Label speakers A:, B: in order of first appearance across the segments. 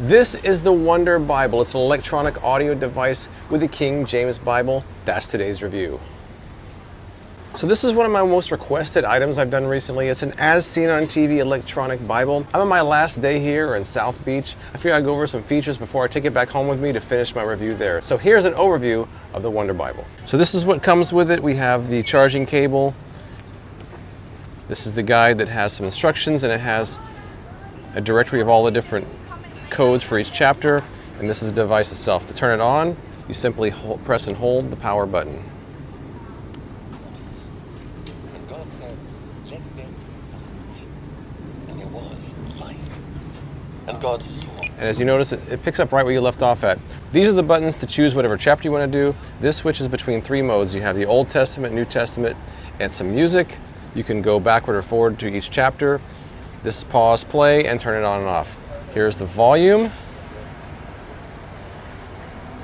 A: This is the Wonder Bible. It's an electronic audio device with the King James Bible. That's today's review. So this is one of my most requested items I've done recently. It's an As Seen on TV electronic Bible. I'm on my last day here in South Beach. I figured I'd go over some features before I take it back home with me to finish my review there. So here's an overview of the Wonder Bible. So this is what comes with it. We have the charging cable. This is the guide that has some instructions, and it has a directory of all the different codes for each chapter, and this is the device itself. To turn it on, you simply press and hold the power button.
B: And God said, "Let there be light." And there was light. And God saw.
A: And as you notice, it picks up right where you left off at. These are the buttons to choose whatever chapter you want to do. This switches between three modes. You have the Old Testament, New Testament, and some music. You can go backward or forward to each chapter. This is pause, play, and turn it on and off. Here's the volume.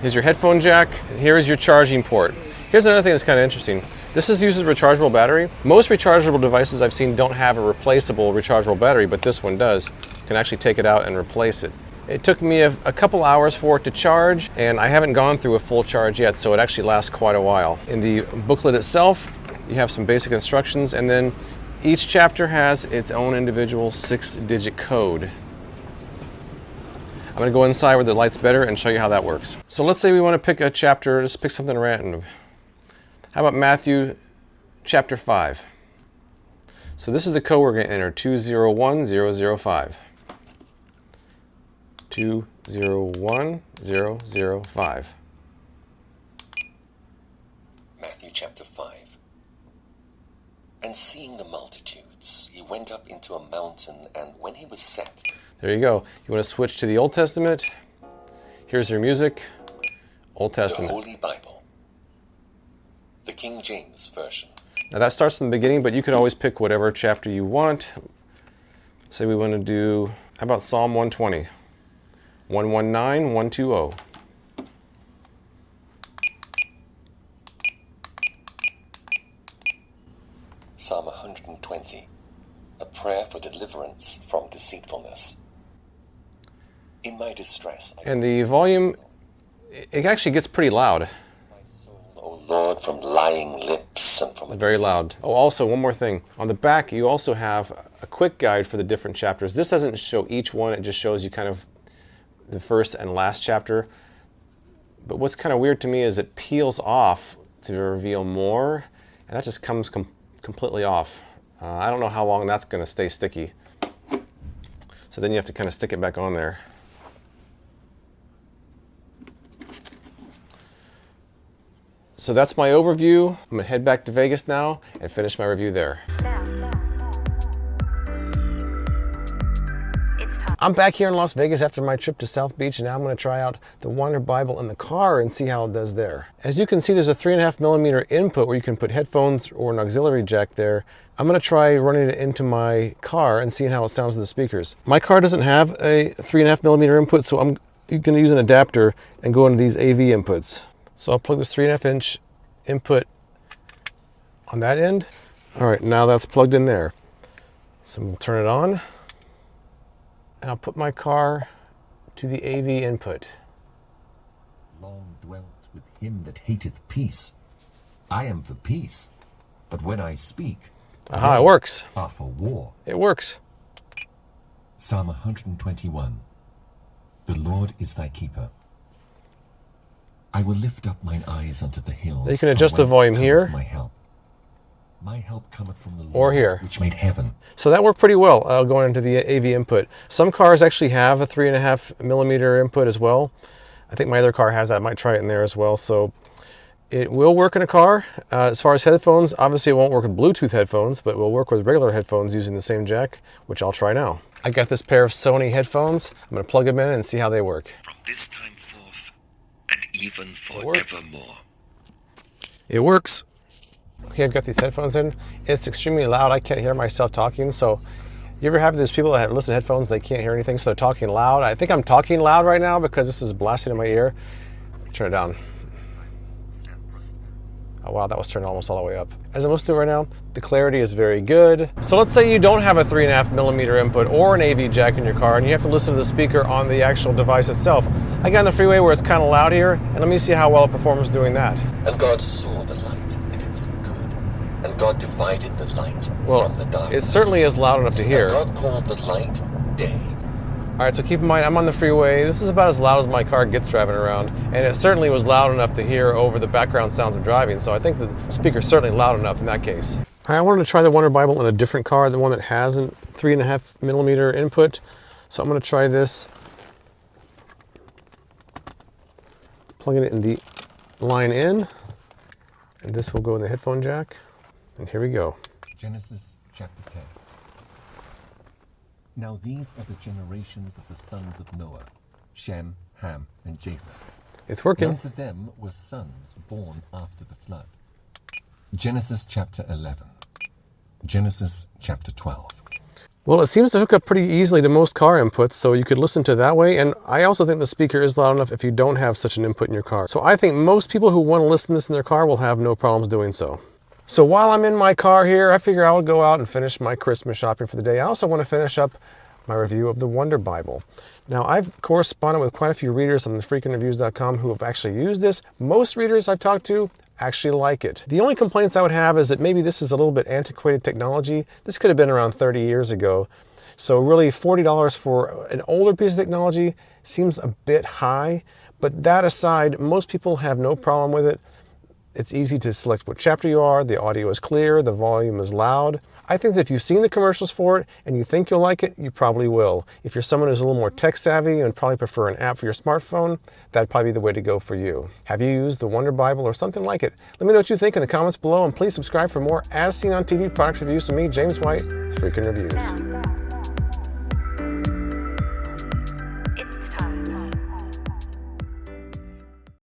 A: Here's your headphone jack. And here's your charging port. Here's another thing that's kind of interesting. This uses a rechargeable battery. Most rechargeable devices I've seen don't have a replaceable rechargeable battery, but this one does. You can actually take it out and replace it. It took me a couple hours for it to charge, and I haven't gone through a full charge yet, so it actually lasts quite a while. In the booklet itself, you have some basic instructions, and then each chapter has its own individual 6-digit code. I'm going to go inside where the light's better and show you how that works. So let's say we want to pick a chapter. Let's pick something random. How about Matthew chapter 5? So this is the code we're going to enter, 201005. 201005.
B: Matthew chapter 5. And seeing the multitudes, he went up into a mountain, and when he was set...
A: There you go. You want to switch to the Old Testament. Here's your music. Old Testament.
B: The Holy Bible. The King James Version.
A: Now that starts from the beginning, but you could always pick whatever chapter you want. Say we want to do, how about Psalm 120? 119, 120.
B: Psalm 120. A prayer for deliverance from deceitfulness. In my distress,
A: And the volume, it actually gets pretty loud.
B: my soul, O Lord, from lying lips and from
A: Very loud. Oh, also, one more thing. On the back, you also have a quick guide for the different chapters. This doesn't show each one. It just shows you kind of the first and last chapter. But what's kind of weird to me is it peels off to reveal more, and that just comes completely off. I don't know how long that's going to stay sticky. So then you have to kind of stick it back on there. So that's my overview. I'm going to head back to Vegas now and finish my review there. I'm back here in Las Vegas after my trip to South Beach, and now I'm going to try out the Wonder Bible in the car and see how it does there. As you can see, there's a 3.5mm input where you can put headphones or an auxiliary jack there. I'm going to try running it into my car and seeing how it sounds with the speakers. My car doesn't have a 3.5mm input, so I'm going to use an adapter and go into these AV inputs. So I'll plug this 3.5-inch input on that end. All right, now that's plugged in there. So we'll turn it on. And I'll put my car to the AV input.
C: Long dwelt with him that hateth peace. I am for peace, but when I speak,
A: Aha, it works.
C: are for war.
A: It works.
C: Psalm 121. The Lord is thy keeper. I will lift up mine eyes unto the hills.
A: You can adjust the
C: from whence
A: volume
C: cometh
A: here.
C: My help. My help cometh from the Lord,
A: Or here.
C: which made heaven.
A: So that worked pretty well going into the AV input. Some cars actually have a 3.5mm input as well. I think my other car has that. I might try it in there as well. So it will work in a car. As far as headphones, obviously it won't work with Bluetooth headphones, but it will work with regular headphones using the same jack, which I'll try now. I got this pair of Sony headphones. I'm going to plug them in and see how they work.
B: From this time forth, and even forevermore.
A: It works. Okay, I've got these headphones in. It's extremely loud. I can't hear myself talking. So you ever have these people that listen to headphones, they can't hear anything, so they're talking loud? I think I'm talking loud right now because this is blasting in my ear. Turn it down. Oh wow, that was turned almost all the way up. As I'm listening to it right now, the clarity is very good. So let's say you don't have a 3.5mm input or an AV jack in your car and you have to listen to the speaker on the actual device itself. I got on the freeway where it's kind of loud here, and let me see how well it performs doing that.
B: And God saw the light, that it was good. And God divided the light from the darkness.
A: It certainly is loud enough to hear.
B: And God called the light day.
A: All right, so keep in mind, I'm on the freeway. This is about as loud as my car gets driving around, and it certainly was loud enough to hear over the background sounds of driving, so I think the speaker's certainly loud enough in that case. All right, I wanted to try the Wonder Bible in a different car, the one that has a 3.5mm input, so I'm going to try this. Plugging it in the line in, and this will go in the headphone jack, and here we go.
C: Genesis chapter 10. Now these are the generations of the sons of Noah, Shem, Ham, and Japheth.
A: It's working.
C: Now to them were sons born after the flood. Genesis chapter 11. Genesis chapter 12.
A: Well, it seems to hook up pretty easily to most car inputs, so you could listen to it that way, and I also think the speaker is loud enough if you don't have such an input in your car. So I think most people who want to listen to this in their car will have no problems doing so. So while I'm in my car here, I figure I would go out and finish my Christmas shopping for the day. I also want to finish up my review of the Wonder Bible. Now, I've corresponded with quite a few readers on the freakingreviews.com who have actually used this. Most readers I've talked to actually like it. The only complaints I would have is that maybe this is a little bit antiquated technology. This could have been around 30 years ago. So really $40 for an older piece of technology seems a bit high. But that aside, most people have no problem with it. It's easy to select what chapter you are, the audio is clear, the volume is loud. I think that if you've seen the commercials for it and you think you'll like it, you probably will. If you're someone who's a little more tech savvy and probably prefer an app for your smartphone, that'd probably be the way to go for you. Have you used the Wonder Bible or something like it? Let me know what you think in the comments below, and please subscribe for more As Seen on TV product reviews from me, James White, Freakin' Reviews.